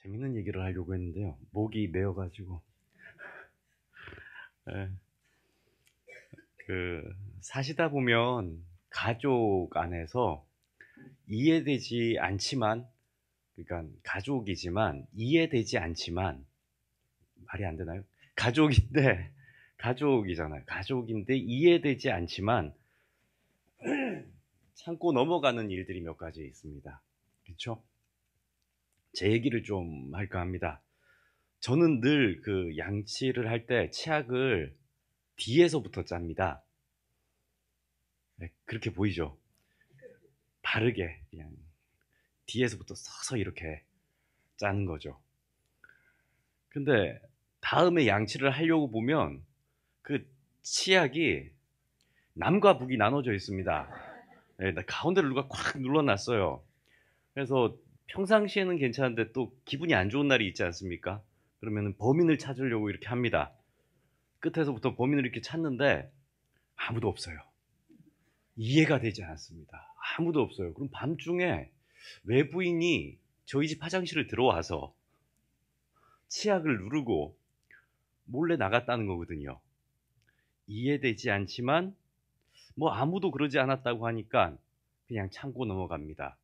재밌는 얘기를 하려고 했는데요. 목이 메어가지고. 예, 사시다 보면 가족 안에서 이해되지 않지만, 그러니까 가족이지만 이해되지 않지만, 말이 안 되나요? 가족인데, 가족이잖아요. 가족인데 이해되지 않지만 참고 넘어가는 일들이 몇 가지 있습니다. 그렇죠? 제 얘기를 좀 할까 합니다. 저는 늘 양치를 할 때 치약을 뒤에서부터 짭니다. 네, 그렇게 보이죠? 바르게 그냥 뒤에서부터 서서 이렇게 짜는 거죠. 근데 다음에 양치를 하려고 보면 그 치약이 남과 북이 나눠져 있습니다. 네, 가운데를 누가 콱 눌러놨어요. 그래서 평상시에는 괜찮은데 또 기분이 안 좋은 날이 있지 않습니까? 그러면 범인을 찾으려고 이렇게 합니다. 끝에서부터 범인을 이렇게 찾는데 아무도 없어요. 이해가 되지 않았습니다. 아무도 없어요. 그럼 밤중에 외부인이 저희 집 화장실을 들어와서 치약을 누르고 몰래 나갔다는 거거든요. 이해되지 않지만 뭐 아무도 그러지 않았다고 하니까 그냥 참고 넘어갑니다.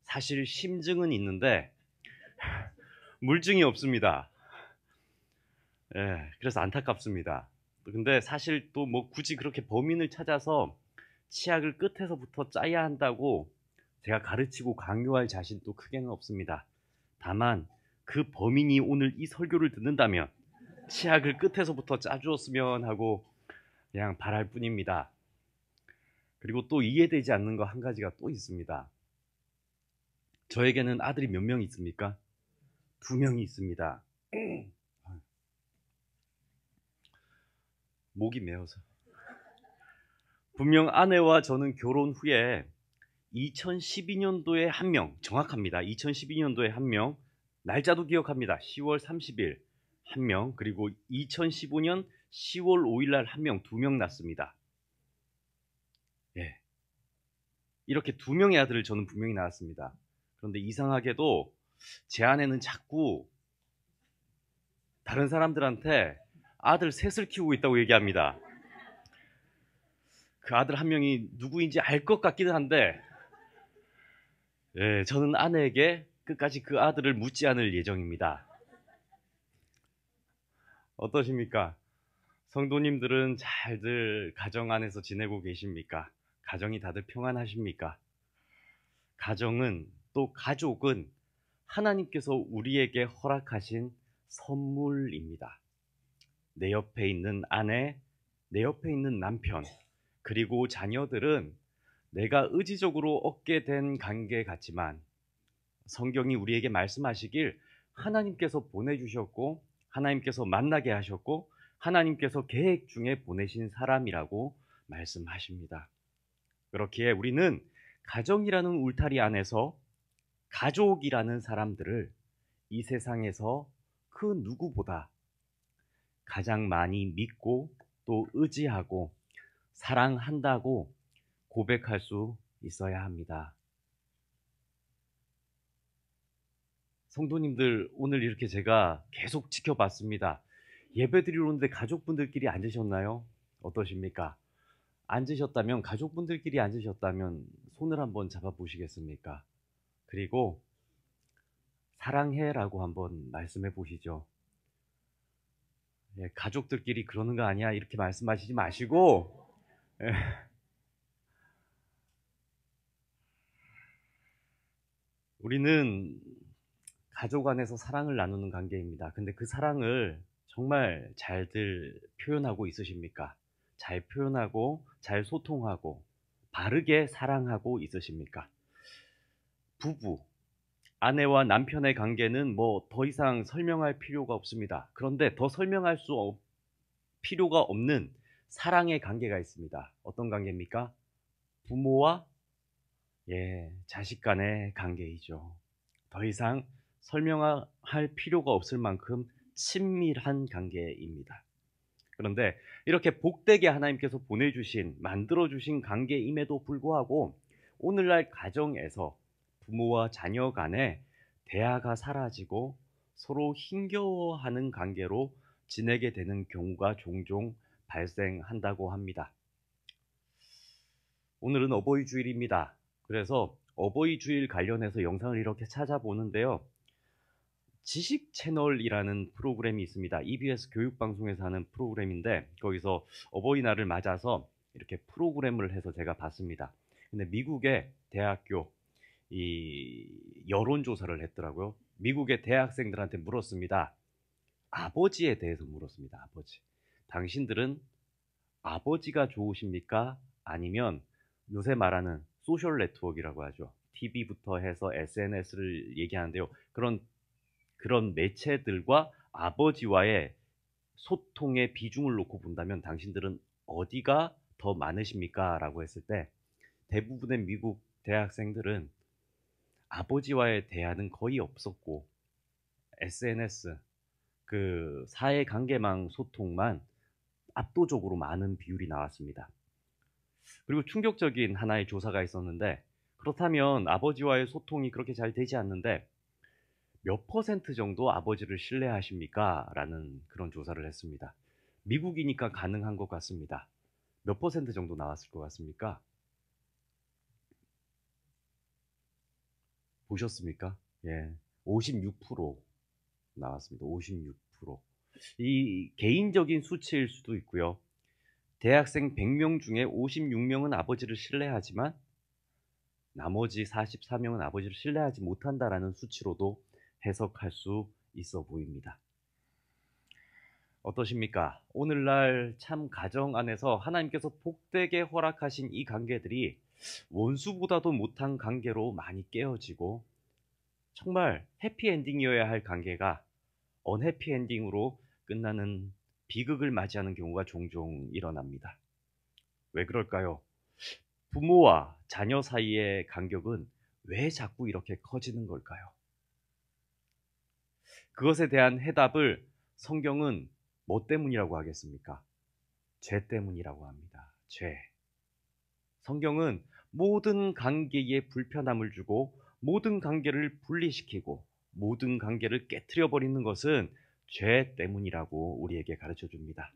사실 심증은 있는데 물증이 없습니다. 예, 그래서 안타깝습니다. 근데 사실 또 뭐 굳이 그렇게 범인을 찾아서 치약을 끝에서부터 짜야 한다고 제가 가르치고 강요할 자신도 크게는 없습니다. 다만 그 범인이 오늘 이 설교를 듣는다면 치약을 끝에서부터 짜주었으면 하고 그냥 바랄 뿐입니다. 그리고 또 이해되지 않는 거 한 가지가 또 있습니다. 저에게는 아들이 몇 명 있습니까? 2명이 있습니다. 목이 메어서. 분명 아내와 저는 결혼 후에 2012년도에 한 명, 정확합니다. 2012년도에 한 명, 날짜도 기억합니다. 10월 30일 한 명, 그리고 2015년 10월 5일 날 한 명, 2명 낳습니다. 예. 이렇게 2명의 아들을 저는 분명히 낳았습니다. 그런데 이상하게도 제 아내는 자꾸 다른 사람들한테 아들 셋을 키우고 있다고 얘기합니다. 그 아들 한 명이 누구인지 알 것 같기는 한데, 예, 저는 아내에게 끝까지 그 아들을 묻지 않을 예정입니다. 어떠십니까? 성도님들은 잘들 가정 안에서 지내고 계십니까? 가정이 다들 평안하십니까? 가정은, 또 가족은 하나님께서 우리에게 허락하신 선물입니다. 내 옆에 있는 아내, 내 옆에 있는 남편, 그리고 자녀들은 내가 의지적으로 얻게 된 관계 같지만 성경이 우리에게 말씀하시길 하나님께서 보내주셨고, 하나님께서 만나게 하셨고, 하나님께서 계획 중에 보내신 사람이라고 말씀하십니다. 그렇기에 우리는 가정이라는 울타리 안에서 가족이라는 사람들을 이 세상에서 그 누구보다 가장 많이 믿고 또 의지하고 사랑한다고 고백할 수 있어야 합니다. 성도님들, 오늘 이렇게 제가 계속 지켜봤습니다. 예배드리러 오는데 가족분들끼리 앉으셨나요? 어떠십니까? 앉으셨다면, 가족분들끼리 앉으셨다면 손을 한번 잡아보시겠습니까? 그리고 사랑해라고 한번 말씀해 보시죠. 예, 가족들끼리 그러는 거 아니야 이렇게 말씀하시지 마시고, 예, 우리는 가족 안에서 사랑을 나누는 관계입니다. 근데 그 사랑을 정말 잘들 표현하고 있으십니까? 잘 표현하고 잘 소통하고 바르게 사랑하고 있으십니까? 부부, 아내와 남편의 관계는 뭐 더 이상 설명할 필요가 없습니다. 그런데 더 설명할 필요가 없는 사랑의 관계가 있습니다. 어떤 관계입니까? 부모와 자식 간의 관계이죠. 더 이상 설명할 필요가 없을 만큼 친밀한 관계입니다. 그런데 이렇게 복되게 하나님께서 보내주신, 만들어주신 관계임에도 불구하고 오늘날 가정에서 부모와 자녀 간에 대화가 사라지고 서로 힘겨워하는 관계로 지내게 되는 경우가 종종 발생한다고 합니다. 오늘은 어버이 주일입니다. 그래서 어버이 주일 관련해서 영상을 이렇게 찾아보는데요. 지식 채널이라는 프로그램이 있습니다. EBS 교육방송에서 하는 프로그램인데 거기서 어버이날을 맞아서 이렇게 프로그램을 해서 제가 봤습니다. 근데 미국의 대학교 이 여론조사를 했더라고요. 미국의 대학생들한테 물었습니다. 아버지에 대해서 물었습니다. 아버지. 당신들은 아버지가 좋으십니까? 아니면 요새 말하는 소셜 네트워크라고 하죠. TV부터 해서 SNS를 얘기하는데요. 그런 매체들과 아버지와의 소통의 비중을 놓고 본다면 당신들은 어디가 더 많으십니까? 라고 했을 때 대부분의 미국 대학생들은 아버지와의 대화는 거의 없었고 SNS, 그 사회관계망 소통만 압도적으로 많은 비율이 나왔습니다. 그리고 충격적인 하나의 조사가 있었는데 그렇다면 아버지와의 소통이 그렇게 잘 되지 않는데 몇 퍼센트 정도 아버지를 신뢰하십니까? 라는 그런 조사를 했습니다. 미국이니까 가능한 것 같습니다. 몇 퍼센트 정도 나왔을 것 같습니까? 보셨습니까? 예. 56% 나왔습니다. 56%. 이 개인적인 수치일 수도 있고요. 대학생 100명 중에 56명은 아버지를 신뢰하지만 나머지 44명은 아버지를 신뢰하지 못한다라는 수치로도 해석할 수 있어 보입니다. 어떠십니까? 오늘날 참 가정 안에서 하나님께서 복되게 허락하신 이 관계들이 원수보다도 못한 관계로 많이 깨어지고 정말 해피엔딩이어야 할 관계가 언해피엔딩으로 끝나는 비극을 맞이하는 경우가 종종 일어납니다. 왜 그럴까요? 부모와 자녀 사이의 간격은 왜 자꾸 이렇게 커지는 걸까요? 그것에 대한 해답을 성경은 뭐 때문이라고 하겠습니까? 죄 때문이라고 합니다. 죄. 성경은 모든 관계에 불편함을 주고 모든 관계를 분리시키고 모든 관계를 깨트려 버리는 것은 죄 때문이라고 우리에게 가르쳐 줍니다.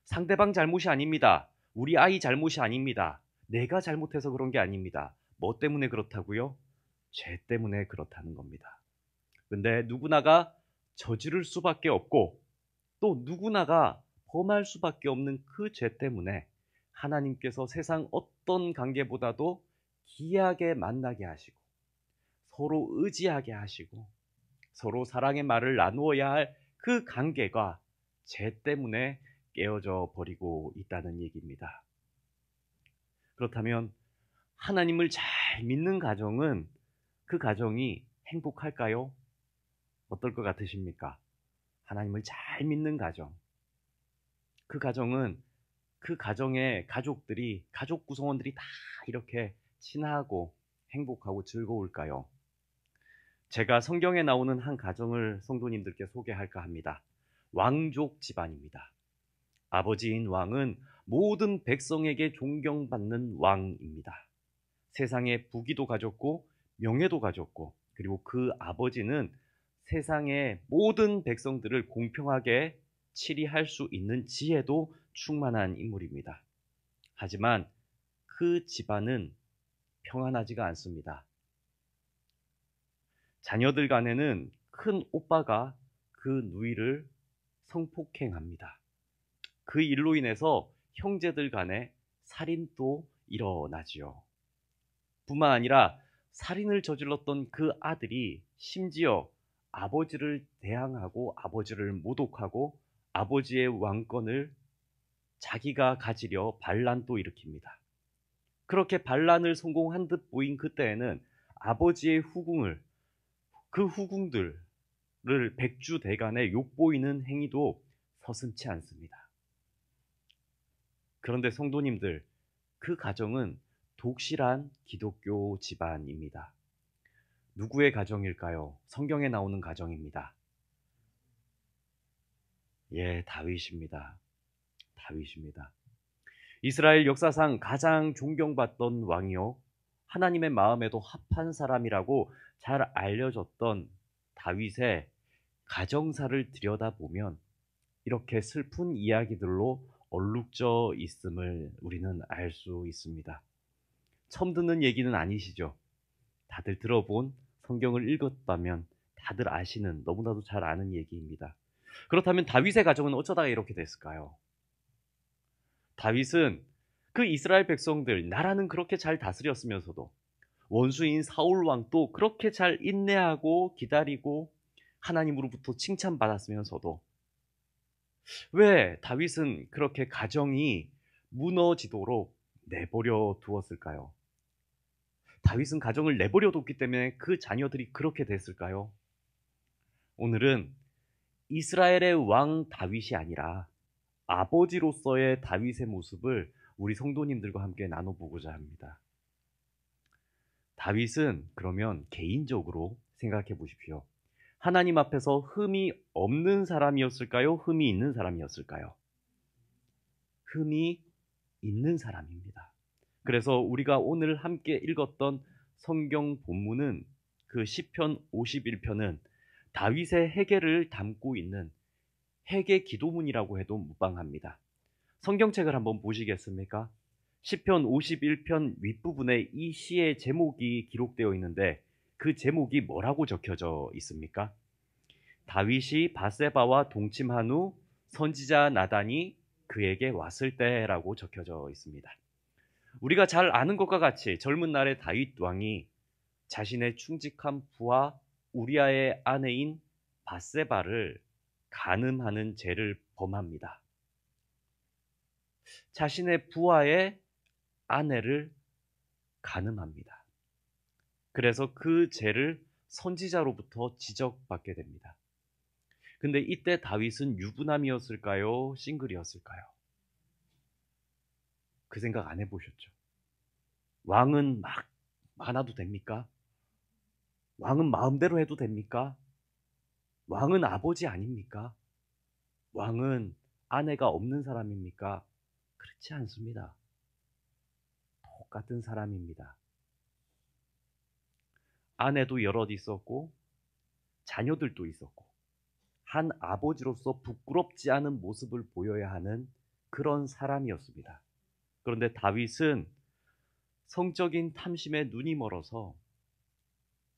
상대방 잘못이 아닙니다. 우리 아이 잘못이 아닙니다. 내가 잘못해서 그런 게 아닙니다. 뭐 때문에 그렇다고요? 죄 때문에 그렇다는 겁니다. 근데 누구나가 저지를 수밖에 없고 또 누구나가 범할 수밖에 없는 그 죄 때문에 하나님께서 세상 어떤 관계보다도 귀하게 만나게 하시고 서로 의지하게 하시고 서로 사랑의 말을 나누어야 할 그 관계가 죄 때문에 깨어져 버리고 있다는 얘기입니다. 그렇다면 하나님을 잘 믿는 가정은 그 가정이 행복할까요? 어떨 것 같으십니까? 하나님을 잘 믿는 가정. 그 가정은 그 가정의 가족들이, 가족 구성원들이 다 이렇게 친하고 행복하고 즐거울까요? 제가 성경에 나오는 한 가정을 성도님들께 소개할까 합니다. 왕족 집안입니다. 아버지인 왕은 모든 백성에게 존경받는 왕입니다. 세상에 부귀도 가졌고 명예도 가졌고 그리고 그 아버지는 세상의 모든 백성들을 공평하게 치리할 수 있는 지혜도 충만한 인물입니다. 하지만 그 집안은 평안하지가 않습니다. 자녀들 간에는 큰 오빠가 그 누이를 성폭행합니다. 그 일로 인해서 형제들 간에 살인도 일어나지요. 뿐만 아니라 살인을 저질렀던 그 아들이 심지어 아버지를 대항하고 아버지를 모독하고 아버지의 왕권을 자기가 가지려 반란도 일으킵니다. 그렇게 반란을 성공한 듯 보인 그때에는 아버지의 후궁을 그 후궁들을 백주대간에 욕보이는 행위도 서슴지 않습니다. 그런데 성도님들, 그 가정은 독실한 기독교 집안입니다. 누구의 가정일까요? 성경에 나오는 가정입니다. 예, 다윗입니다. 다윗입니다. 이스라엘 역사상 가장 존경받던 왕이요. 하나님의 마음에도 합한 사람이라고 잘 알려졌던 다윗의 가정사를 들여다보면 이렇게 슬픈 이야기들로 얼룩져 있음을 우리는 알 수 있습니다. 처음 듣는 얘기는 아니시죠? 다들 들어본, 성경을 읽었다면 다들 아시는, 너무나도 잘 아는 얘기입니다. 그렇다면 다윗의 가정은 어쩌다가 이렇게 됐을까요? 다윗은 그 이스라엘 백성들, 나라는 그렇게 잘 다스렸으면서도 원수인 사울 왕도 그렇게 잘 인내하고 기다리고 하나님으로부터 칭찬받았으면서도 왜 다윗은 그렇게 가정이 무너지도록 내버려 두었을까요? 다윗은 가정을 내버려 뒀기 때문에 그 자녀들이 그렇게 됐을까요? 오늘은 이스라엘의 왕 다윗이 아니라 아버지로서의 다윗의 모습을 우리 성도님들과 함께 나눠보고자 합니다. 다윗은 그러면 개인적으로 생각해 보십시오. 하나님 앞에서 흠이 없는 사람이었을까요? 흠이 있는 사람이었을까요? 흠이 있는 사람입니다. 그래서 우리가 오늘 함께 읽었던 성경 본문은 그 시편 51편은 다윗의 회개를 담고 있는 회개 기도문이라고 해도 무방합니다. 성경책을 한번 보시겠습니까? 시편 51편 윗부분에 이 시의 제목이 기록되어 있는데 그 제목이 뭐라고 적혀져 있습니까? 다윗이 바세바와 동침한 후 선지자 나단이 그에게 왔을 때라고 적혀져 있습니다. 우리가 잘 아는 것과 같이 젊은 날의 다윗 왕이 자신의 충직한 부하 우리아의 아내인 바세바를 간음하는 죄를 범합니다. 자신의 부하의 아내를 간음합니다. 그래서 그 죄를 선지자로부터 지적받게 됩니다. 근데 이때 다윗은 유부남이었을까요? 싱글이었을까요? 그 생각 안 해보셨죠? 왕은 막 많아도 됩니까? 왕은 마음대로 해도 됩니까? 왕은 아버지 아닙니까? 왕은 아내가 없는 사람입니까? 그렇지 않습니다. 똑같은 사람입니다. 아내도 여럿 있었고 자녀들도 있었고 한 아버지로서 부끄럽지 않은 모습을 보여야 하는 그런 사람이었습니다. 그런데 다윗은 성적인 탐심에 눈이 멀어서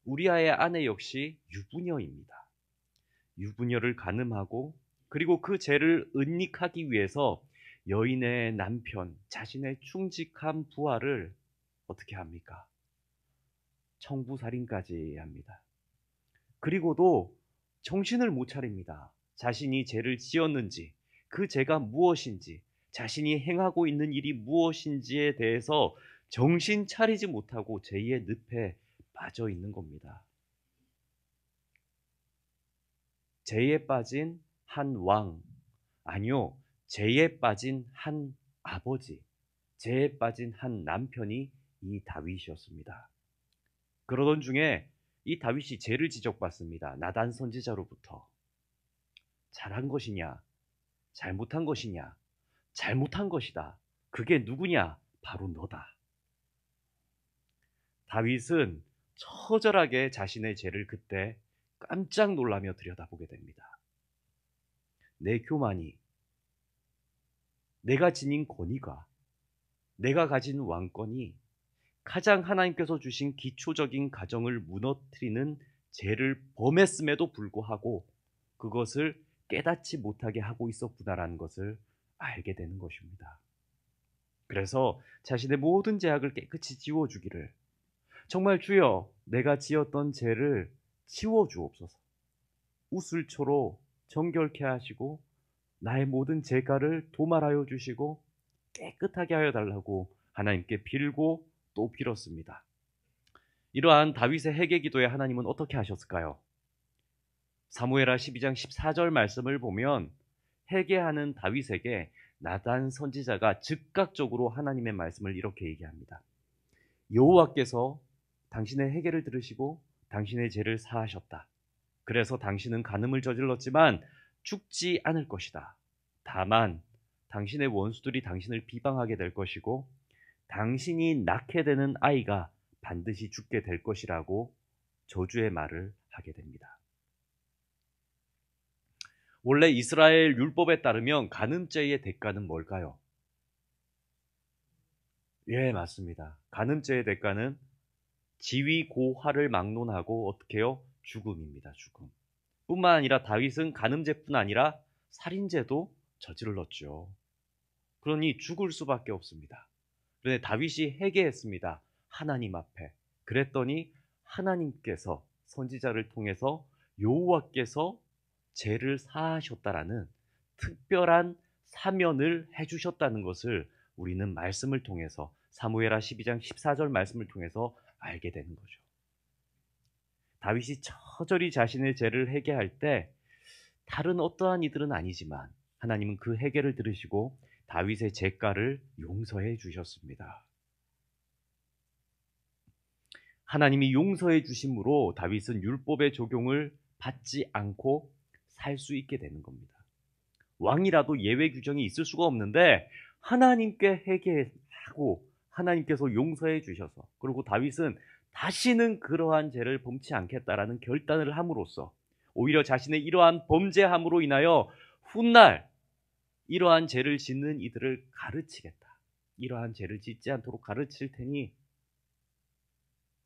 우리아의 아내 역시 유부녀입니다. 유부녀를 간음하고 그리고 그 죄를 은닉하기 위해서 여인의 남편, 자신의 충직한 부하를 어떻게 합니까? 청부살인까지 합니다. 그리고도 정신을 못 차립니다. 자신이 죄를 지었는지, 그 죄가 무엇인지, 자신이 행하고 있는 일이 무엇인지에 대해서 정신 차리지 못하고 죄의 늪에 빠져 있는 겁니다. 죄에 빠진 한 왕, 아니요, 죄에 빠진 한 아버지, 죄에 빠진 한 남편이 이 다윗이었습니다. 그러던 중에 이 다윗이 죄를 지적받습니다. 나단 선지자로부터. 잘한 것이냐? 잘못한 것이냐? 잘못한 것이다. 그게 누구냐? 바로 너다. 다윗은 처절하게 자신의 죄를 그때 깜짝 놀라며 들여다보게 됩니다. 내 교만이, 내가 지닌 권위가, 내가 가진 왕권이 가장 하나님께서 주신 기초적인 가정을 무너뜨리는 죄를 범했음에도 불구하고 그것을 깨닫지 못하게 하고 있었구나라는 것을 알게 되는 것입니다. 그래서 자신의 모든 죄악을 깨끗이 지워주기를, 정말 주여 내가 지었던 죄를 지워주옵소서, 우슬초로 정결케 하시고 나의 모든 죄가를 도말하여 주시고 깨끗하게 하여 달라고 하나님께 빌고 또 빌었습니다. 이러한 다윗의 회개 기도에 하나님은 어떻게 하셨을까요? 사무엘하 12장 14절 말씀을 보면 회개하는 다윗에게 나단 선지자가 즉각적으로 하나님의 말씀을 이렇게 얘기합니다. 여호와께서 당신의 회개를 들으시고 당신의 죄를 사하셨다. 그래서 당신은 간음을 저질렀지만 죽지 않을 것이다. 다만 당신의 원수들이 당신을 비방하게 될 것이고 당신이 낳게 되는 아이가 반드시 죽게 될 것이라고 저주의 말을 하게 됩니다. 원래 이스라엘 율법에 따르면 간음죄의 대가는 뭘까요? 예, 맞습니다. 간음죄의 대가는 지위 고하를 막론하고 어떻게 해요? 죽음입니다. 죽음. 뿐만 아니라 다윗은 간음죄뿐 아니라 살인죄도 저질렀죠. 그러니 죽을 수밖에 없습니다. 그런데 다윗이 회개했습니다. 하나님 앞에. 그랬더니 하나님께서 선지자를 통해서 여호와께서 죄를 사하셨다라는 특별한 사면을 해주셨다는 것을 우리는 말씀을 통해서 사무엘하 12장 14절 말씀을 통해서 알게 되는 거죠. 다윗이 처절히 자신의 죄를 회개할 때 다른 어떠한 이들은 아니지만 하나님은 그 회개를 들으시고 다윗의 죄가를 용서해 주셨습니다. 하나님이 용서해 주심으로 다윗은 율법의 적용을 받지 않고 살 수 있게 되는 겁니다. 왕이라도 예외 규정이 있을 수가 없는데 하나님께 회개하고 하나님께서 용서해 주셔서, 그리고 다윗은 다시는 그러한 죄를 범치 않겠다라는 결단을 함으로써 오히려 자신의 이러한 범죄함으로 인하여 훗날 이러한 죄를 짓는 이들을 가르치겠다, 이러한 죄를 짓지 않도록 가르칠 테니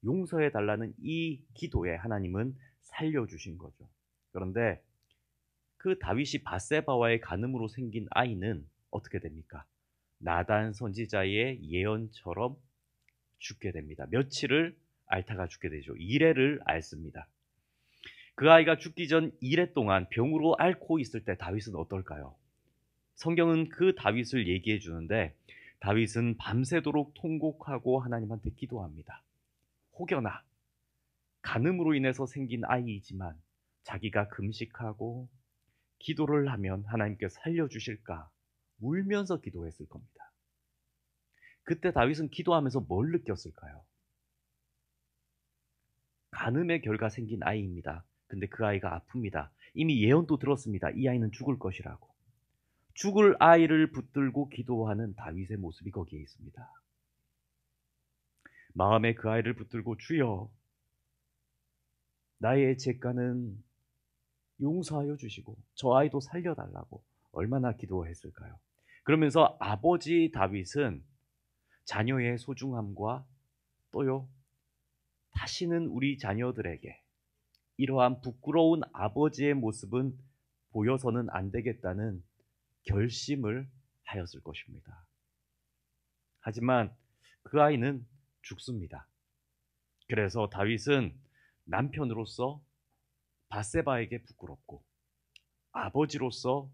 용서해 달라는 이 기도에 하나님은 살려주신 거죠. 그런데 그 다윗이 밧세바와의 간음으로 생긴 아이는 어떻게 됩니까? 나단 선지자의 예언처럼 죽게 됩니다. 며칠을 앓다가 죽게 되죠. 이래를 앓습니다. 그 아이가 죽기 전 이래 동안 병으로 앓고 있을 때 다윗은 어떨까요? 성경은 그 다윗을 얘기해 주는데 다윗은 밤새도록 통곡하고 하나님한테 기도합니다. 혹여나 간음으로 인해서 생긴 아이이지만 자기가 금식하고 기도를 하면 하나님께서 살려주실까 울면서 기도했을 겁니다. 그때 다윗은 기도하면서 뭘 느꼈을까요? 간음의 결과 생긴 아이입니다. 근데 그 아이가 아픕니다. 이미 예언도 들었습니다. 이 아이는 죽을 것이라고. 죽을 아이를 붙들고 기도하는 다윗의 모습이 거기에 있습니다. 마음에 그 아이를 붙들고 주여 나의 죄가는 용서하여 주시고 저 아이도 살려달라고 얼마나 기도했을까요? 그러면서 아버지 다윗은 자녀의 소중함과 또요 다시는 우리 자녀들에게 이러한 부끄러운 아버지의 모습은 보여서는 안 되겠다는 결심을 하였을 것입니다. 하지만 그 아이는 죽습니다. 그래서 다윗은 남편으로서 밧세바에게 부끄럽고 아버지로서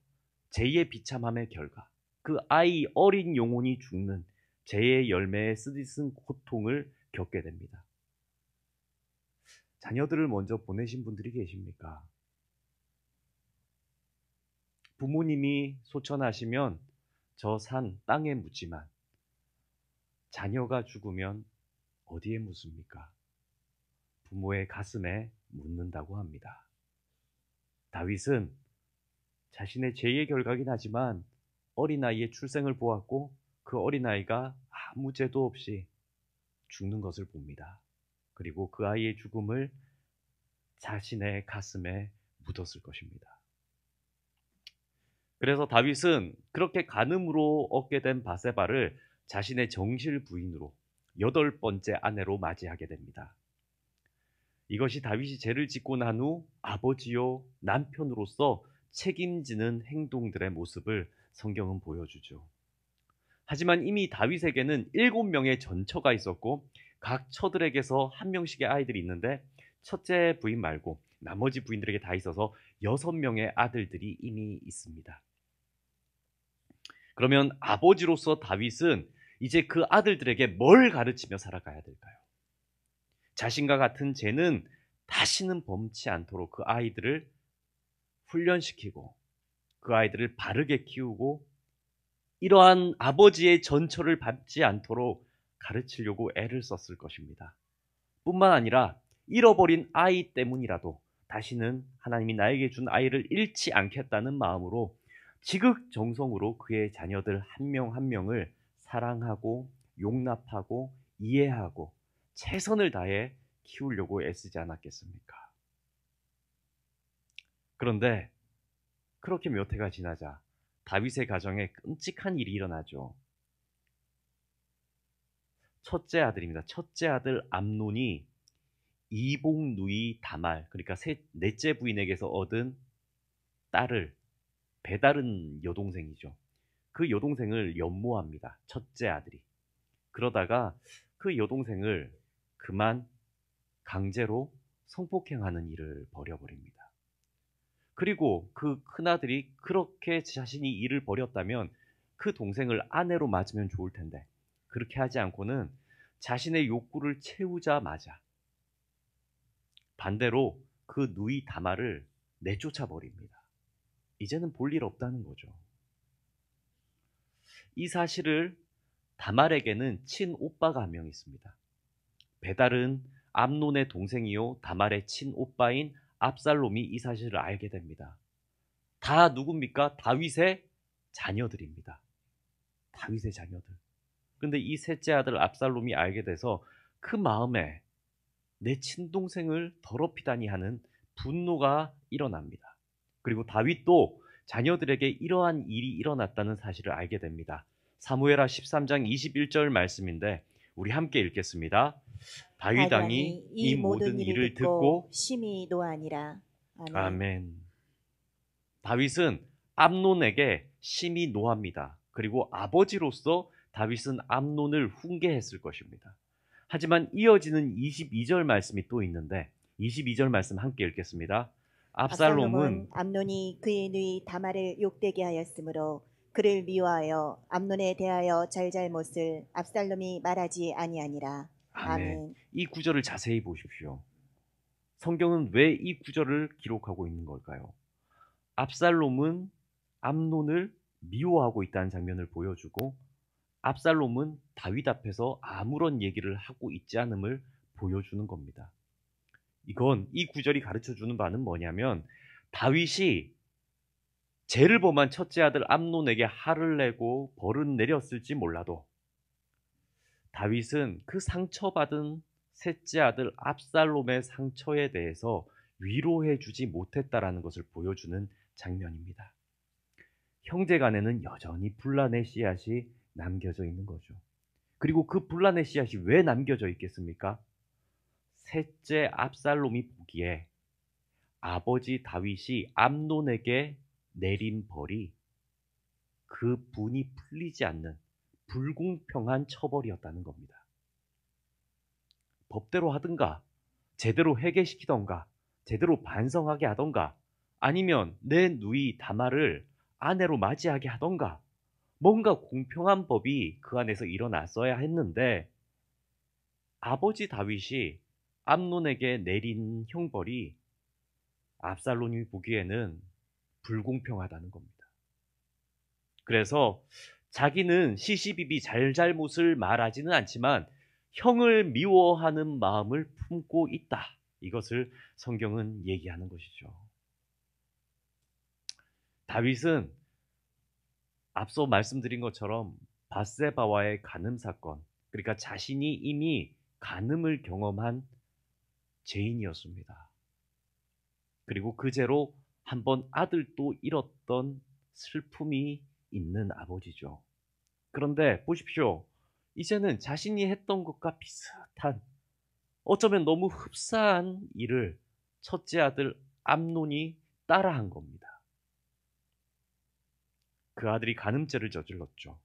죄의 비참함의 결과, 그 아이 어린 영혼이 죽는 죄의 열매에 쓰디쓴 고통을 겪게 됩니다. 자녀들을 먼저 보내신 분들이 계십니까? 부모님이 소천하시면 저 산 땅에 묻지만 자녀가 죽으면 어디에 묻습니까? 부모의 가슴에 묻는다고 합니다. 다윗은 자신의 죄의 결과긴 하지만 어린아이의 출생을 보았고 그 어린아이가 아무 죄도 없이 죽는 것을 봅니다. 그리고 그 아이의 죽음을 자신의 가슴에 묻었을 것입니다. 그래서 다윗은 그렇게 간음으로 얻게 된 밧세바를 자신의 정실 부인으로 8번째 아내로 맞이하게 됩니다. 이것이 다윗이 죄를 짓고 난 후 아버지요 남편으로서 책임지는 행동들의 모습을 성경은 보여주죠. 하지만 이미 다윗에게는 7명의 전처가 있었고 각 처들에게서 한 명씩의 아이들이 있는데 첫째 부인 말고 나머지 부인들에게 다 있어서 6명의 아들들이 이미 있습니다. 그러면 아버지로서 다윗은 이제 그 아들들에게 뭘 가르치며 살아가야 될까요? 자신과 같은 죄는 다시는 범치 않도록 그 아이들을 훈련시키고 그 아이들을 바르게 키우고 이러한 아버지의 전처를 밟지 않도록 가르치려고 애를 썼을 것입니다. 뿐만 아니라 잃어버린 아이 때문이라도 다시는 하나님이 나에게 준 아이를 잃지 않겠다는 마음으로 지극정성으로 그의 자녀들 한 명 한 명을 사랑하고 용납하고 이해하고 최선을 다해 키우려고 애쓰지 않았겠습니까? 그런데 그렇게 몇 해가 지나자 다윗의 가정에 끔찍한 일이 일어나죠. 첫째 아들입니다. 첫째 아들 암논이 이복 누이 다말, 그러니까 넷째 부인에게서 얻은 딸을, 배다른 여동생이죠. 그 여동생을 연모합니다. 첫째 아들이. 그러다가 그 여동생을 그만 강제로 성폭행하는 일을 벌여버립니다. 그리고 그 큰아들이 그렇게 자신이 일을 벌였다면 그 동생을 아내로 맞으면 좋을 텐데 그렇게 하지 않고는 자신의 욕구를 채우자마자 반대로 그 누이 다말을 내쫓아 버립니다. 이제는 볼 일 없다는 거죠. 이 사실을 다말에게는 친오빠가 한 명 있습니다. 베달은 암논의 동생이요 다말의 친오빠인 압살롬이 이 사실을 알게 됩니다. 다 누굽니까? 다윗의 자녀들입니다. 다윗의 자녀들. 근데 이 셋째 아들 압살롬이 알게 돼서 그 마음에 내 친동생을 더럽히다니 하는 분노가 일어납니다. 그리고 다윗도 자녀들에게 이러한 일이 일어났다는 사실을 알게 됩니다. 사무엘하 13장 21절 말씀인데 우리 함께 읽겠습니다. 다윗 왕이 이 모든 일을 듣고 심히 노하니라. 아멘. 아멘. 다윗은 암논에게 심히 노합니다. 그리고 아버지로서 다윗은 암논을 훈계했을 것입니다. 하지만 이어지는 22절 말씀이 또 있는데 22절 말씀 함께 읽겠습니다. 압살롬은 암논이 그의 누이 다말을 욕되게 하였으므로 그를 미워하여 암논에 대하여 잘잘못을 압살롬이 말하지 아니하니라. 아멘. 이 구절을 자세히 보십시오. 성경은 왜 이 구절을 기록하고 있는 걸까요? 압살롬은 암논을 미워하고 있다는 장면을 보여주고 압살롬은 다윗 앞에서 아무런 얘기를 하고 있지 않음을 보여주는 겁니다. 이 구절이 가르쳐주는 바는 뭐냐면 다윗이 죄를 범한 첫째 아들 암논에게 화를 내고 벌은 내렸을지 몰라도 다윗은 그 상처받은 셋째 아들 압살롬의 상처에 대해서 위로해 주지 못했다라는 것을 보여주는 장면입니다. 형제간에는 여전히 분란의 씨앗이 남겨져 있는 거죠. 그리고 그 분란의 씨앗이 왜 남겨져 있겠습니까? 셋째 압살롬이 보기에 아버지 다윗이 암논에게 내린 벌이 그 분이 풀리지 않는 불공평한 처벌이었다는 겁니다. 법대로 하든가 제대로 회개시키던가 제대로 반성하게 하던가 아니면 내 누이 다말을 아내로 맞이하게 하던가 뭔가 공평한 법이 그 안에서 일어났어야 했는데 아버지 다윗이 암논에게 내린 형벌이 압살롬이 보기에는 불공평하다는 겁니다. 그래서 자기는 시시비비 잘잘못을 말하지는 않지만 형을 미워하는 마음을 품고 있다. 이것을 성경은 얘기하는 것이죠. 다윗은 앞서 말씀드린 것처럼 밧세바와의 간음 사건, 그러니까 자신이 이미 간음을 경험한 죄인이었습니다. 그리고 그 죄로 한번 아들도 잃었던 슬픔이 있는 아버지죠. 그런데 보십시오. 이제는 자신이 했던 것과 비슷한 어쩌면 너무 흡사한 일을 첫째 아들 암논이 따라한 겁니다. 그 아들이 간음죄를 저질렀죠.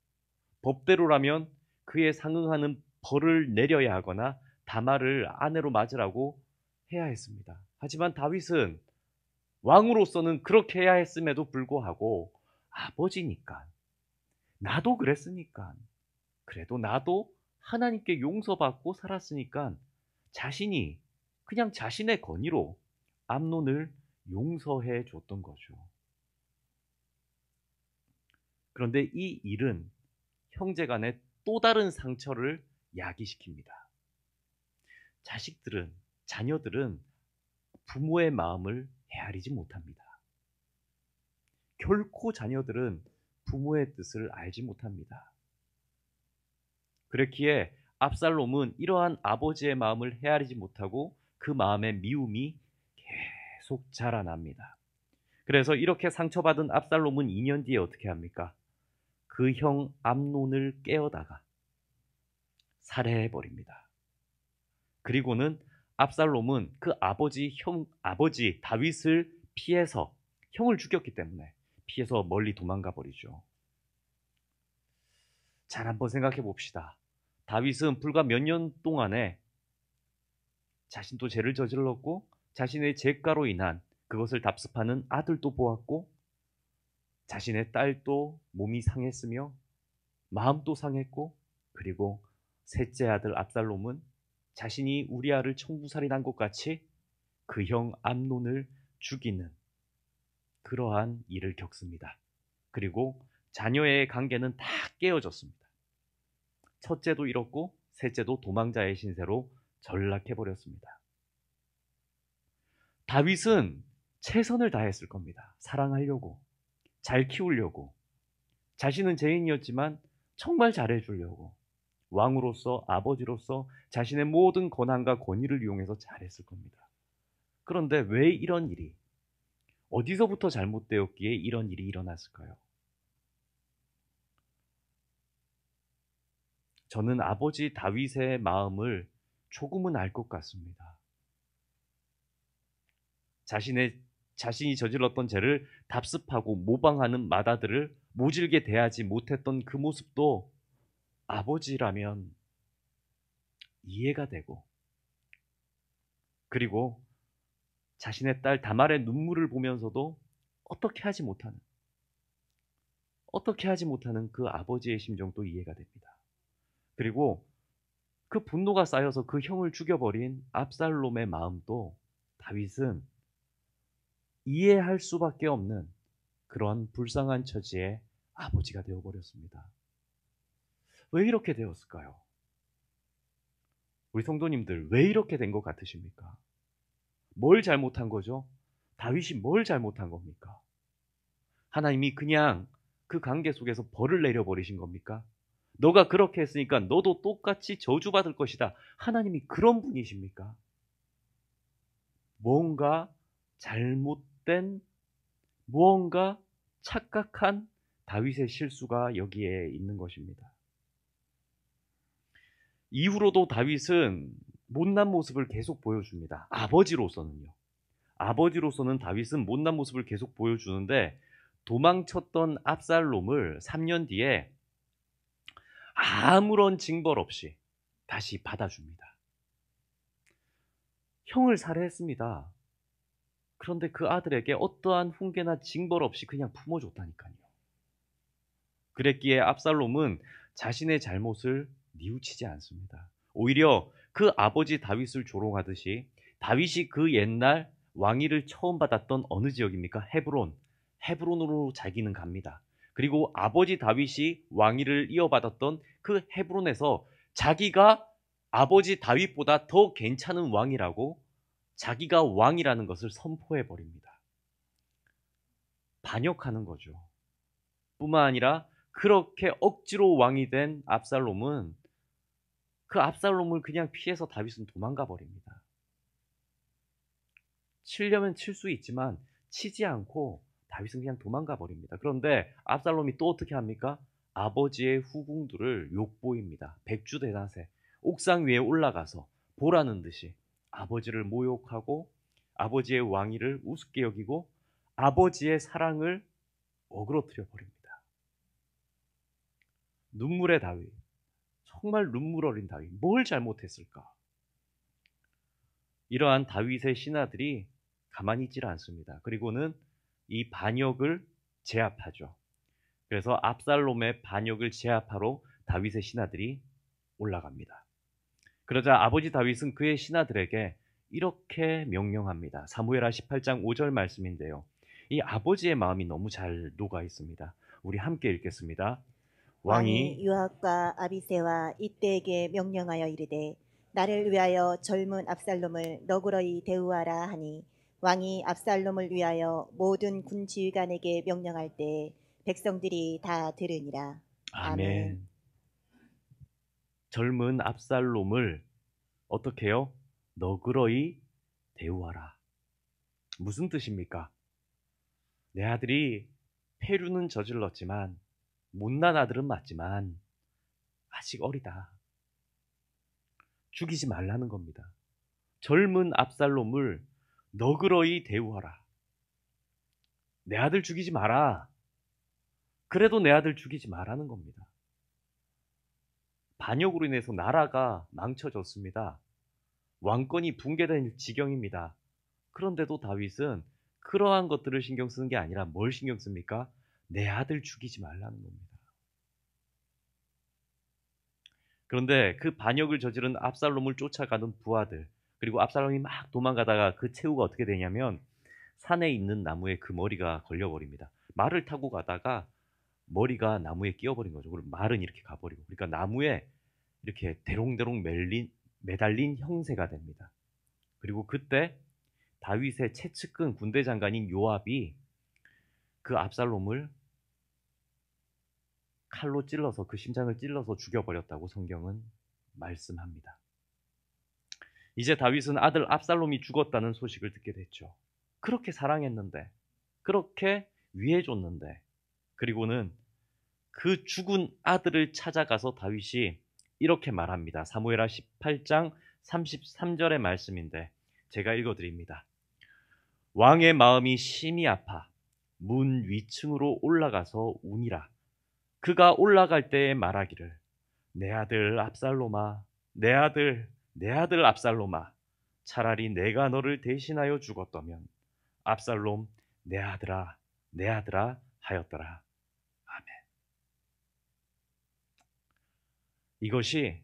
법대로라면 그에 상응하는 벌을 내려야 하거나 다말을 아내로 맞으라고 해야 했습니다. 하지만 다윗은 왕으로서는 그렇게 해야 했음에도 불구하고 아버지니까 나도 그랬으니까 그래도 나도 하나님께 용서받고 살았으니까 자신이 그냥 자신의 권위로 암논을 용서해 줬던 거죠. 그런데 이 일은 형제간의 또 다른 상처를 야기시킵니다. 자녀들은 부모의 마음을 헤아리지 못합니다. 결코 자녀들은 부모의 뜻을 알지 못합니다. 그렇기에 압살롬은 이러한 아버지의 마음을 헤아리지 못하고 그 마음의 미움이 계속 자라납니다. 그래서 이렇게 상처받은 압살롬은 2년 뒤에 어떻게 합니까? 그 형 암논을 깨어다가 살해해 버립니다. 그리고는 압살롬은 그 아버지 다윗을 피해서, 형을 죽였기 때문에 피해서 멀리 도망가 버리죠. 잘 한번 생각해 봅시다. 다윗은 불과 몇 년 동안에 자신도 죄를 저질렀고 자신의 죄가로 인한 그것을 답습하는 아들도 보았고 자신의 딸도 몸이 상했으며 마음도 상했고, 그리고 셋째 아들 압살롬은 자신이 우리아를 청부살인한 것 같이 그 형 암논을 죽이는 그러한 일을 겪습니다. 그리고 자녀의 관계는 다 깨어졌습니다. 첫째도 잃었고 셋째도 도망자의 신세로 전락해 버렸습니다. 다윗은 최선을 다했을 겁니다. 사랑하려고, 잘 키우려고, 자신은 죄인이었지만 정말 잘해주려고, 왕으로서, 아버지로서 자신의 모든 권한과 권위를 이용해서 잘했을 겁니다. 그런데 왜 이런 일이, 어디서부터 잘못되었기에 이런 일이 일어났을까요? 저는 아버지 다윗의 마음을 조금은 알 것 같습니다. 자신이 저질렀던 죄를 답습하고 모방하는 맏아들을 모질게 대하지 못했던 그 모습도 아버지라면 이해가 되고, 그리고 자신의 딸 다말의 눈물을 보면서도 어떻게 하지 못하는 그 아버지의 심정도 이해가 됩니다. 그리고 그 분노가 쌓여서 그 형을 죽여버린 압살롬의 마음도 다윗은 이해할 수밖에 없는 그런 불쌍한 처지의 아버지가 되어버렸습니다. 왜 이렇게 되었을까요? 우리 성도님들, 왜 이렇게 된 것 같으십니까? 뭘 잘못한 거죠? 다윗이 뭘 잘못한 겁니까? 하나님이 그냥 그 관계 속에서 벌을 내려버리신 겁니까? 너가 그렇게 했으니까 너도 똑같이 저주받을 것이다. 하나님이 그런 분이십니까? 뭔가 잘못된, 무언가 착각한 다윗의 실수가 여기에 있는 것입니다. 이후로도 다윗은 못난 모습을 계속 보여줍니다. 아버지로서는 다윗은 못난 모습을 계속 보여주는데, 도망쳤던 압살롬을 3년 뒤에 아무런 징벌 없이 다시 받아줍니다. 형을 살해했습니다. 그런데 그 아들에게 어떠한 훈계나 징벌 없이 그냥 품어줬다니까요. 그랬기에 압살롬은 자신의 잘못을 뉘우치지 않습니다. 오히려 그 아버지 다윗을 조롱하듯이, 다윗이 그 옛날 왕위를 처음 받았던 어느 지역입니까? 헤브론으로 자기는 갑니다. 그리고 아버지 다윗이 왕위를 이어받았던 그 헤브론에서 자기가 아버지 다윗보다 더 괜찮은 왕이라고, 자기가 왕이라는 것을 선포해 버립니다. 반역하는 거죠. 뿐만 아니라 그렇게 억지로 왕이 된 압살롬은, 그 압살롬을 그냥 피해서 다윗은 도망가 버립니다. 치려면 칠 수 있지만 치지 않고 다윗은 그냥 도망가 버립니다. 그런데 압살롬이 또 어떻게 합니까? 아버지의 후궁들을 욕보입니다. 백주대낮에 옥상 위에 올라가서 보라는 듯이 아버지를 모욕하고 아버지의 왕위를 우습게 여기고 아버지의 사랑을 어그러뜨려 버립니다. 눈물의 다윗, 정말 눈물 어린 다윗, 뭘 잘못했을까? 이러한 다윗의 신하들이 가만히 있질 않습니다. 그리고는 이 반역을 제압하죠. 그래서 압살롬의 반역을 제압하러 다윗의 신하들이 올라갑니다. 그러자 아버지 다윗은 그의 신하들에게 이렇게 명령합니다. 사무엘하 18장 5절 말씀인데요. 이 아버지의 마음이 너무 잘 녹아 있습니다. 우리 함께 읽겠습니다. 왕이 요압과 아비새와 이때에게 명령하여 이르되 나를 위하여 젊은 압살롬을 너그러이 대우하라 하니, 왕이 압살롬을 위하여 모든 군 지휘관에게 명령할 때 백성들이 다 들으니라. 아멘. 젊은 압살롬을 어떻게 해요? 너그러이 대우하라. 무슨 뜻입니까? 내 아들이 폐류는 저질렀지만, 못난 아들은 맞지만 아직 어리다. 죽이지 말라는 겁니다. 젊은 압살롬을 너그러이 대우하라. 내 아들 죽이지 마라. 그래도 내 아들 죽이지 마라는 겁니다. 반역으로 인해서 나라가 망쳐졌습니다. 왕권이 붕괴된 지경입니다. 그런데도 다윗은 그러한 것들을 신경 쓰는 게 아니라 뭘 신경 씁니까? 내 아들 죽이지 말라는 겁니다. 그런데 그 반역을 저지른 압살롬을 쫓아가는 부하들, 그리고 압살롬이 막 도망가다가 그 최후가 어떻게 되냐면 산에 있는 나무에 그 머리가 걸려버립니다. 말을 타고 가다가 머리가 나무에 끼어버린 거죠. 그리고 말은 이렇게 가버리고, 그러니까 나무에 이렇게 대롱대롱 매달린 형세가 됩니다. 그리고 그때 다윗의 최측근 군대 장관인 요압이 그 압살롬을 칼로 찔러서 그 심장을 찔러서 죽여버렸다고 성경은 말씀합니다. 이제 다윗은 아들 압살롬이 죽었다는 소식을 듣게 됐죠. 그렇게 사랑했는데, 그렇게 위해줬는데, 그리고는 그 죽은 아들을 찾아가서 다윗이 이렇게 말합니다. 사무엘하 18장 33절의 말씀인데 제가 읽어드립니다. 왕의 마음이 심히 아파 문 위층으로 올라가서 우니라. 그가 올라갈 때에 말하기를 내 아들 압살롬아, 내 아들 압살롬아, 차라리 내가 너를 대신하여 죽었다면 압살롬 내 아들아 하였더라. 아멘. 이것이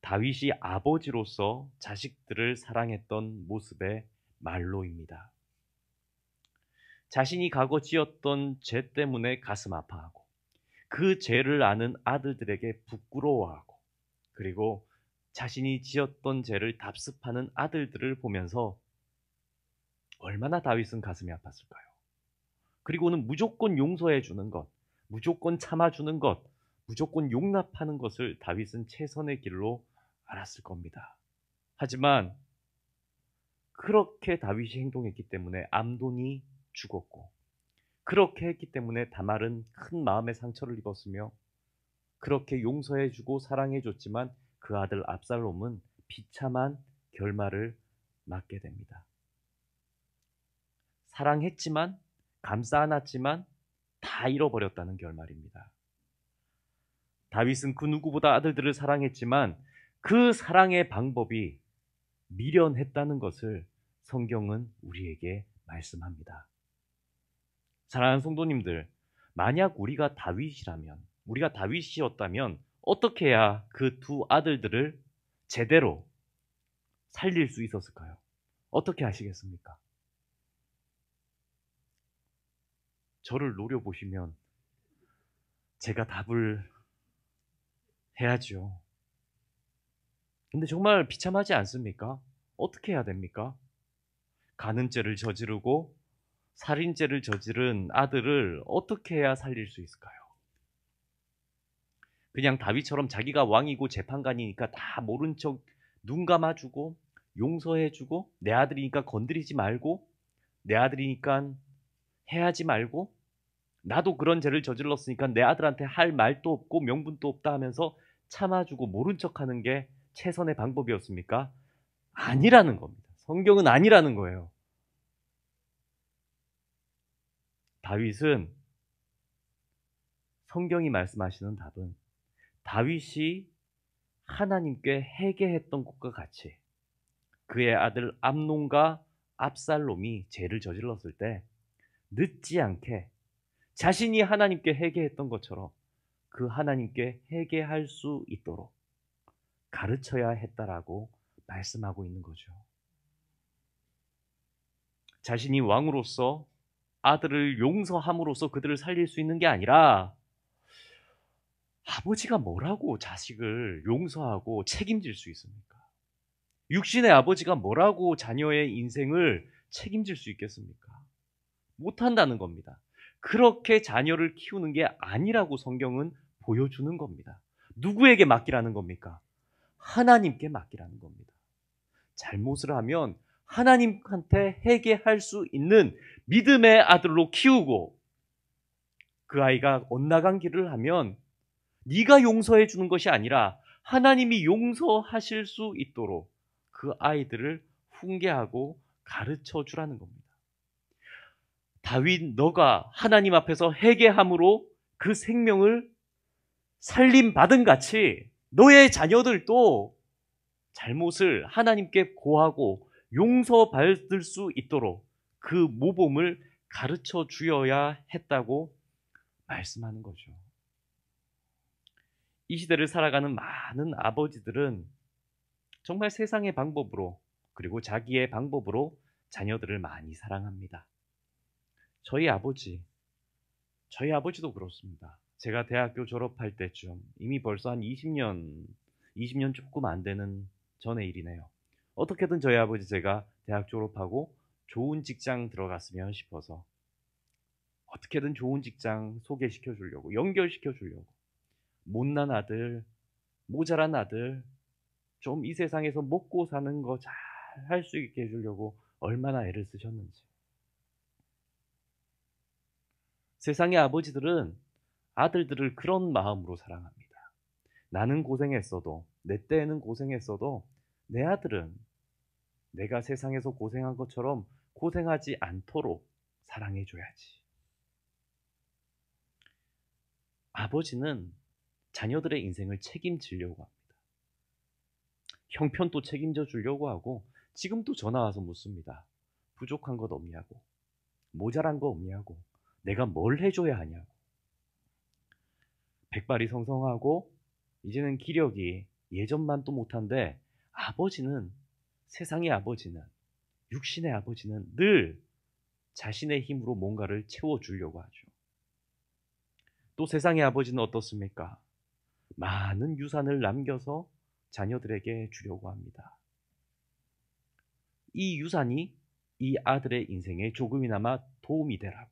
다윗이 아버지로서 자식들을 사랑했던 모습의 말로입니다. 자신이 과거 지었던 죄 때문에 가슴 아파하고 그 죄를 아는 아들들에게 부끄러워하고, 그리고 자신이 지었던 죄를 답습하는 아들들을 보면서 얼마나 다윗은 가슴이 아팠을까요? 그리고는 무조건 용서해 주는 것, 무조건 참아주는 것, 무조건 용납하는 것을 다윗은 최선의 길로 알았을 겁니다. 하지만 그렇게 다윗이 행동했기 때문에 암돈이 죽었고, 그렇게 했기 때문에 다말은 큰 마음의 상처를 입었으며, 그렇게 용서해주고 사랑해줬지만 그 아들 압살롬은 비참한 결말을 맞게 됩니다. 사랑했지만, 감싸 안았지만 다 잃어버렸다는 결말입니다. 다윗은 그 누구보다 아들들을 사랑했지만 그 사랑의 방법이 미련했다는 것을 성경은 우리에게 말씀합니다. 사랑하는 성도님들, 만약 우리가 다윗이었다면 어떻게 해야 그 두 아들들을 제대로 살릴 수 있었을까요? 어떻게 하시겠습니까? 저를 노려보시면 제가 답을 해야죠. 근데 정말 비참하지 않습니까? 어떻게 해야 됩니까? 간음죄를 저지르고 살인죄를 저지른 아들을 어떻게 해야 살릴 수 있을까요? 그냥 다윗처럼 자기가 왕이고 재판관이니까 다 모른 척 눈 감아주고 용서해주고, 내 아들이니까 건드리지 말고, 내 아들이니까 해하지 말고, 나도 그런 죄를 저질렀으니까 내 아들한테 할 말도 없고 명분도 없다 하면서 참아주고 모른 척하는 게 최선의 방법이었습니까? 아니라는 겁니다. 성경은 아니라는 거예요. 다윗은, 성경이 말씀하시는 답은 다윗이 하나님께 회개했던 것과 같이 그의 아들 암논과 압살롬이 죄를 저질렀을 때 늦지 않게 자신이 하나님께 회개했던 것처럼 그 하나님께 회개할 수 있도록 가르쳐야 했다라고 말씀하고 있는 거죠. 자신이 왕으로서 아들을 용서함으로써 그들을 살릴 수 있는 게 아니라, 아버지가 뭐라고 자식을 용서하고 책임질 수 있습니까? 육신의 아버지가 뭐라고 자녀의 인생을 책임질 수 있겠습니까? 못한다는 겁니다. 그렇게 자녀를 키우는 게 아니라고 성경은 보여주는 겁니다. 누구에게 맡기라는 겁니까? 하나님께 맡기라는 겁니다. 잘못을 하면 하나님한테 회개할 수 있는 믿음의 아들로 키우고, 그 아이가 엇나간 길을 하면 네가 용서해 주는 것이 아니라 하나님이 용서하실 수 있도록 그 아이들을 훈계하고 가르쳐 주라는 겁니다. 다윗, 너가 하나님 앞에서 회개함으로 그 생명을 살림받은 같이 너의 자녀들도 잘못을 하나님께 고하고 용서받을 수 있도록 그 모범을 가르쳐 주어야 했다고 말씀하는 거죠. 이 시대를 살아가는 많은 아버지들은 정말 세상의 방법으로, 그리고 자기의 방법으로 자녀들을 많이 사랑합니다. 저희 아버지도 그렇습니다. 제가 대학교 졸업할 때쯤, 이미 벌써 한 20년 조금 안 되는 전의 일이네요. 어떻게든 저희 아버지 제가 대학 졸업하고 좋은 직장 들어갔으면 싶어서 어떻게든 좋은 직장 소개시켜 주려고, 연결시켜 주려고, 못난 아들, 모자란 아들, 좀 이 세상에서 먹고 사는 거 잘 할 수 있게 해주려고 얼마나 애를 쓰셨는지. 세상의 아버지들은 아들들을 그런 마음으로 사랑합니다. 나는 고생했어도, 내 때에는 고생했어도 내 아들은 내가 세상에서 고생한 것처럼 고생하지 않도록 사랑해줘야지. 아버지는 자녀들의 인생을 책임지려고 합니다. 형편도 책임져 주려고 하고, 지금도 전화 와서 묻습니다. 부족한 것 없냐고, 모자란 거 없냐고, 내가 뭘 해줘야 하냐고. 백발이 성성하고 이제는 기력이 예전만도 못한데, 아버지는, 세상의 아버지는, 육신의 아버지는 늘 자신의 힘으로 뭔가를 채워주려고 하죠. 또 세상의 아버지는 어떻습니까? 많은 유산을 남겨서 자녀들에게 주려고 합니다. 이 유산이 이 아들의 인생에 조금이나마 도움이 되라고.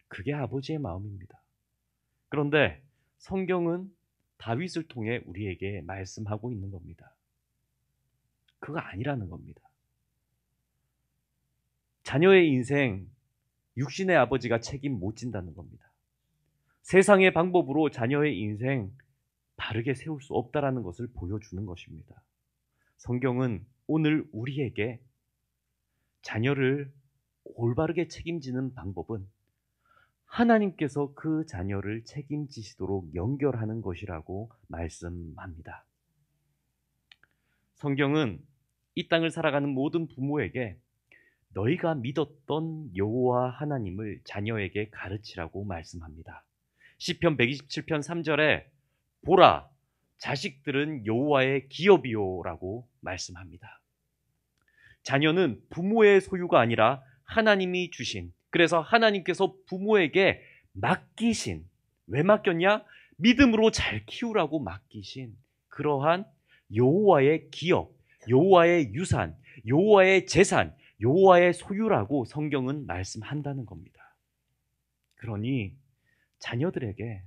그게 아버지의 마음입니다. 그런데 성경은 다윗을 통해 우리에게 말씀하고 있는 겁니다. 그거 아니라는 겁니다. 자녀의 인생, 육신의 아버지가 책임 못 진다는 겁니다. 세상의 방법으로 자녀의 인생 바르게 세울 수 없다라는 것을 보여주는 것입니다. 성경은 오늘 우리에게 자녀를 올바르게 책임지는 방법은 하나님께서 그 자녀를 책임지시도록 연결하는 것이라고 말씀합니다. 성경은 이 땅을 살아가는 모든 부모에게 너희가 믿었던 여호와 하나님을 자녀에게 가르치라고 말씀합니다. 시편 127편 3절에 보라, 자식들은 여호와의 기업이요라고 말씀합니다. 자녀는 부모의 소유가 아니라 하나님이 주신, 그래서 하나님께서 부모에게 맡기신, 왜 맡겼냐? 믿음으로 잘 키우라고 맡기신 그러한 여호와의 기업, 여호와의 유산, 여호와의 재산, 여호와의 소유라고 성경은 말씀한다는 겁니다. 그러니 자녀들에게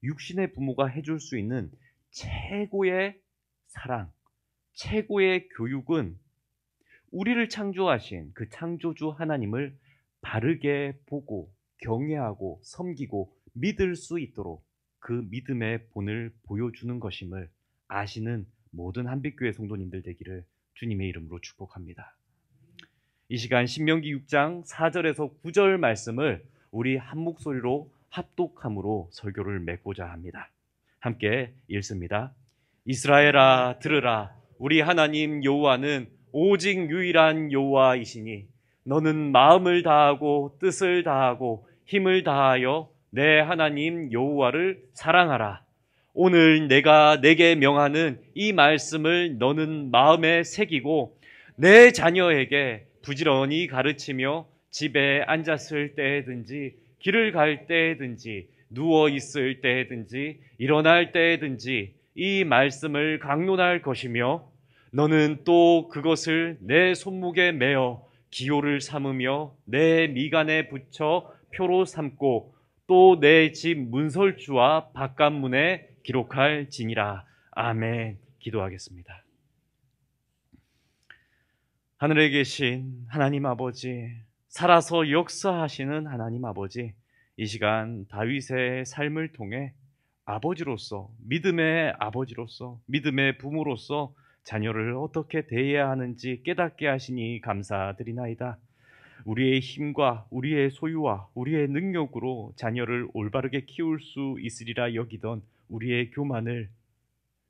육신의 부모가 해줄 수 있는 최고의 사랑, 최고의 교육은 우리를 창조하신 그 창조주 하나님을 바르게 보고 경외하고 섬기고 믿을 수 있도록 그 믿음의 본을 보여주는 것임을 아시는 모든 한빛교회 성도님들 되기를 주님의 이름으로 축복합니다. 이 시간 신명기 6장 4절에서 9절 말씀을 우리 한 목소리로 합독함으로 설교를 맺고자 합니다. 함께 읽습니다. 이스라엘아 들으라, 우리 하나님 여호와는 오직 유일한 여호와이시니 너는 마음을 다하고 뜻을 다하고 힘을 다하여 내 하나님 여호와를 사랑하라. 오늘 내가 내게 명하는 이 말씀을 너는 마음에 새기고 내 자녀에게 부지런히 가르치며 집에 앉았을 때든지 길을 갈 때든지 누워 있을 때든지 일어날 때든지 이 말씀을 강론할 것이며 너는 또 그것을 내 손목에 매어 기호를 삼으며 내 미간에 붙여 표로 삼고 또 내 집 문설주와 바깥문에 기록할지니라. 아멘. 기도하겠습니다. 하늘에 계신 하나님 아버지, 살아서 역사하시는 하나님 아버지, 이 시간 다윗의 삶을 통해 아버지로서, 믿음의 아버지로서, 믿음의 부모로서 자녀를 어떻게 대해야 하는지 깨닫게 하시니 감사드리나이다. 우리의 힘과 우리의 소유와 우리의 능력으로 자녀를 올바르게 키울 수 있으리라 여기던 우리의 교만을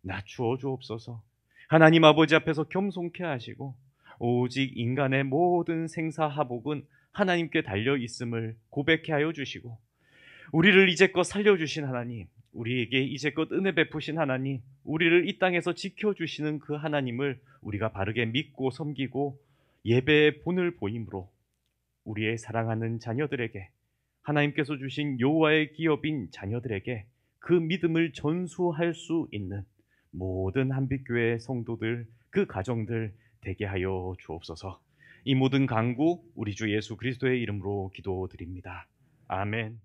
낮추어 주옵소서. 하나님 아버지 앞에서 겸손케 하시고 오직 인간의 모든 생사하복은 하나님께 달려 있음을 고백케 하여 주시고, 우리를 이제껏 살려주신 하나님, 우리에게 이제껏 은혜 베푸신 하나님, 우리를 이 땅에서 지켜주시는 그 하나님을 우리가 바르게 믿고 섬기고 예배의 본을 보임으로 우리의 사랑하는 자녀들에게, 하나님께서 주신 여호와의 기업인 자녀들에게 그 믿음을 전수할 수 있는 모든 한빛교회 성도들, 그 가정들 되게 하여 주옵소서. 이 모든 간구 우리 주 예수 그리스도의 이름으로 기도드립니다. 아멘.